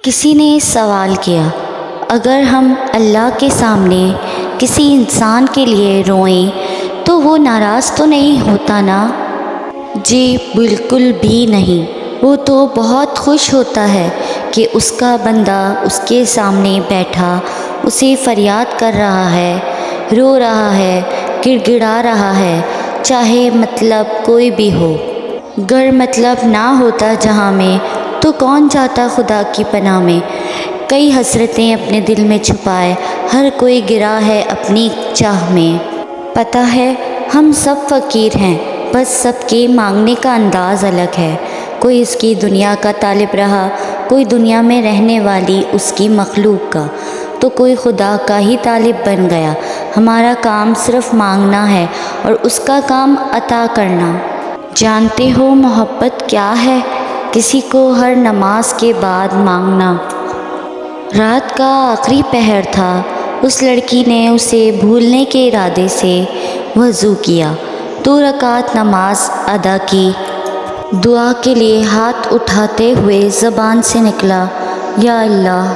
کسی نے سوال کیا، اگر ہم اللہ کے سامنے کسی انسان کے لیے روئیں تو وہ ناراض تو نہیں ہوتا نا؟ جی بالکل بھی نہیں، وہ تو بہت خوش ہوتا ہے کہ اس کا بندہ اس کے سامنے بیٹھا اسے فریاد کر رہا ہے، رو رہا ہے، گڑ گڑا رہا ہے، چاہے مطلب کوئی بھی ہو۔ گر مطلب نہ ہوتا جہاں میں تو کون جاتا خدا کی پناہ میں؟ کئی حسرتیں اپنے دل میں چھپائے ہر کوئی گرا ہے اپنی چاہ میں۔ پتہ ہے ہم سب فقیر ہیں، بس سب کے مانگنے کا انداز الگ ہے۔ کوئی اس کی دنیا کا طالب رہا، کوئی دنیا میں رہنے والی اس کی مخلوق کا، تو کوئی خدا کا ہی طالب بن گیا۔ ہمارا کام صرف مانگنا ہے اور اس کا کام عطا کرنا۔ جانتے ہو محبت کیا ہے؟ کسی کو ہر نماز کے بعد مانگنا۔ رات کا آخری پہر تھا، اس لڑکی نے اسے بھولنے کے ارادے سے وضو کیا، 2 رکعت نماز ادا کی۔ دعا کے لیے ہاتھ اٹھاتے ہوئے زبان سے نکلا، یا اللہ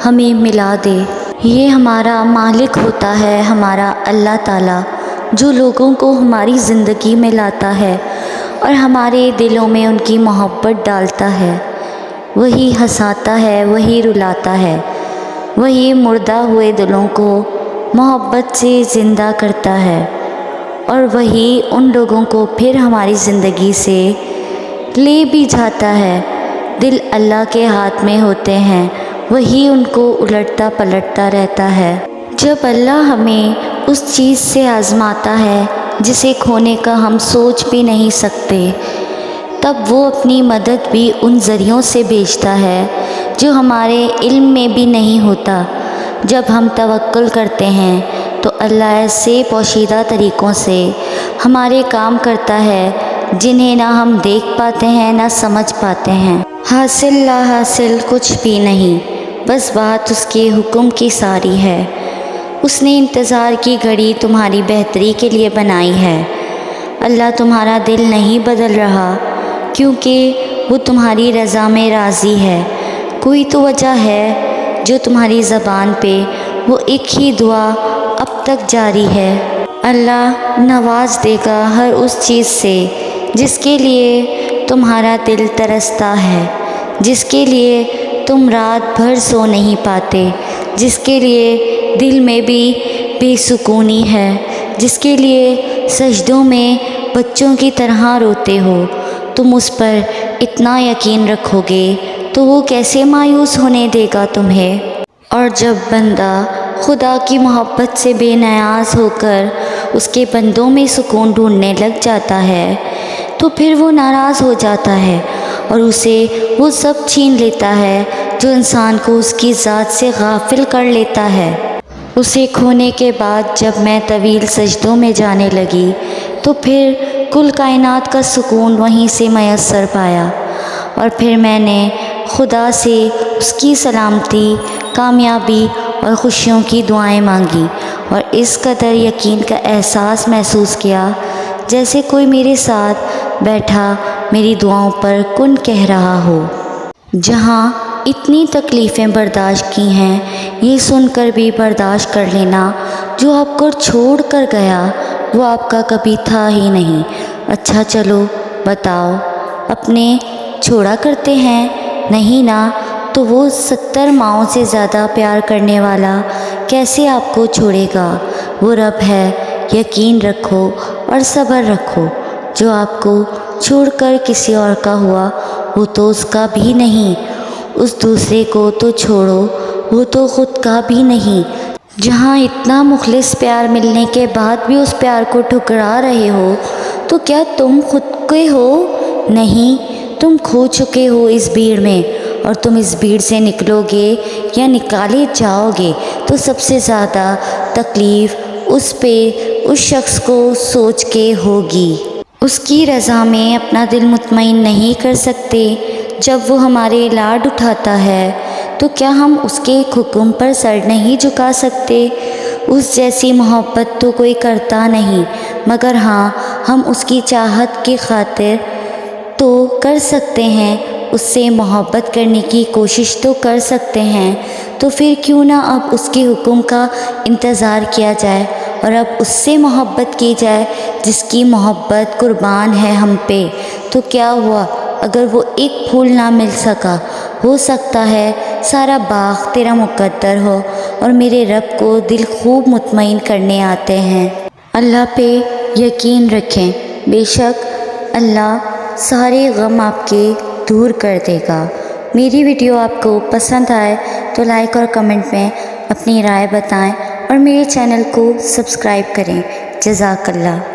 ہمیں ملا دے۔ یہ ہمارا مالک ہوتا ہے، ہمارا اللہ تعالیٰ، جو لوگوں کو ہماری زندگی میں لاتا ہے اور ہمارے دلوں میں ان کی محبت ڈالتا ہے۔ وہی ہنساتا ہے، وہی رلاتا ہے، وہی مردہ ہوئے دلوں کو محبت سے زندہ کرتا ہے، اور وہی ان لوگوں کو پھر ہماری زندگی سے لے بھی جاتا ہے۔ دل اللہ کے ہاتھ میں ہوتے ہیں، وہی ان کو الٹتا پلٹتا رہتا ہے۔ جب اللہ ہمیں اس چیز سے آزماتا ہے جسے کھونے کا ہم سوچ بھی نہیں سکتے، تب وہ اپنی مدد بھی ان ذریعوں سے بھیجتا ہے جو ہمارے علم میں بھی نہیں ہوتا۔ جب ہم توکل کرتے ہیں تو اللہ ایسے پوشیدہ طریقوں سے ہمارے کام کرتا ہے جنہیں نہ ہم دیکھ پاتے ہیں نہ سمجھ پاتے ہیں۔ حاصل لا حاصل کچھ بھی نہیں، بس بات اس کے حکم کی ساری ہے۔ اس نے انتظار کی گھڑی تمہاری بہتری کے لیے بنائی ہے۔ اللہ تمہارا دل نہیں بدل رہا کیونکہ وہ تمہاری رضا میں راضی ہے۔ کوئی تو وجہ ہے جو تمہاری زبان پہ وہ ایک ہی دعا اب تک جاری ہے۔ اللہ نواز دے گا ہر اس چیز سے جس کے لیے تمہارا دل ترستا ہے، جس کے لیے تم رات بھر سو نہیں پاتے، جس کے لیے دل میں بھی بے سکونی ہے، جس کے لیے سجدوں میں بچوں کی طرح روتے ہو۔ تم اس پر اتنا یقین رکھو گے تو وہ کیسے مایوس ہونے دے گا تمہیں؟ اور جب بندہ خدا کی محبت سے بے نیاز ہو کر اس کے بندوں میں سکون ڈھونڈنے لگ جاتا ہے تو پھر وہ ناراض ہو جاتا ہے اور اسے وہ سب چھین لیتا ہے جو انسان کو اس کی ذات سے غافل کر لیتا ہے۔ اسے کھونے کے بعد جب میں طویل سجدوں میں جانے لگی تو پھر کل کائنات کا سکون وہیں سے میسر پایا، اور پھر میں نے خدا سے اس کی سلامتی، کامیابی اور خوشیوں کی دعائیں مانگی، اور اس قدر یقین کا احساس محسوس کیا جیسے کوئی میرے ساتھ بیٹھا میری دعاؤں پر کن کہہ رہا ہو۔ جہاں اتنی تکلیفیں برداشت کی ہیں، یہ سن کر بھی برداشت کر لینا، جو آپ کو چھوڑ کر گیا وہ آپ کا کبھی تھا ہی نہیں۔ اچھا چلو بتاؤ، اپنے چھوڑا کرتے ہیں؟ نہیں نا، تو وہ 70 ماؤں سے زیادہ پیار کرنے والا کیسے آپ کو چھوڑے گا؟ وہ رب ہے، یقین رکھو اور صبر رکھو۔ جو آپ کو چھوڑ کر کسی اور کا ہوا وہ تو اس کا بھی نہیں، اس دوسرے کو تو چھوڑو، وہ تو خود کا بھی نہیں۔ جہاں اتنا مخلص پیار ملنے کے بعد بھی اس پیار کو ٹھکرا رہے ہو تو کیا تم خود کے ہو؟ نہیں، تم کھو چکے ہو اس بھیڑ میں، اور تم اس بھیڑ سے نکلو گے یا نکالے جاؤ گے تو سب سے زیادہ تکلیف اس پہ اس شخص کو سوچ کے ہوگی۔ اس کی رضا میں اپنا دل مطمئن نہیں کر سکتے جب وہ ہمارے لاڈ اٹھاتا ہے تو کیا ہم اس کے حکم پر سر نہیں جھکا سکتے؟ اس جیسی محبت تو کوئی کرتا نہیں، مگر ہاں ہم اس کی چاہت کی خاطر تو کر سکتے ہیں۔ اس سے محبت کرنے کی کوشش تو کر سکتے ہیں، تو پھر کیوں نہ اب اس کے حکم کا انتظار کیا جائے اور اب اس سے محبت کی جائے جس کی محبت قربان ہے ہم پہ۔ تو کیا ہوا اگر وہ ایک پھول نہ مل سکا؟ ہو سکتا ہے سارا باغ تیرا مقدر ہو، اور میرے رب کو دل خوب مطمئن کرنے آتے ہیں۔ اللہ پہ یقین رکھیں، بے شک اللہ سارے غم آپ کے دور کر دے گا۔ میری ویڈیو آپ کو پسند آئے تو لائک اور کمنٹ میں اپنی رائے بتائیں اور میرے چینل کو سبسکرائب کریں۔ جزاک اللہ۔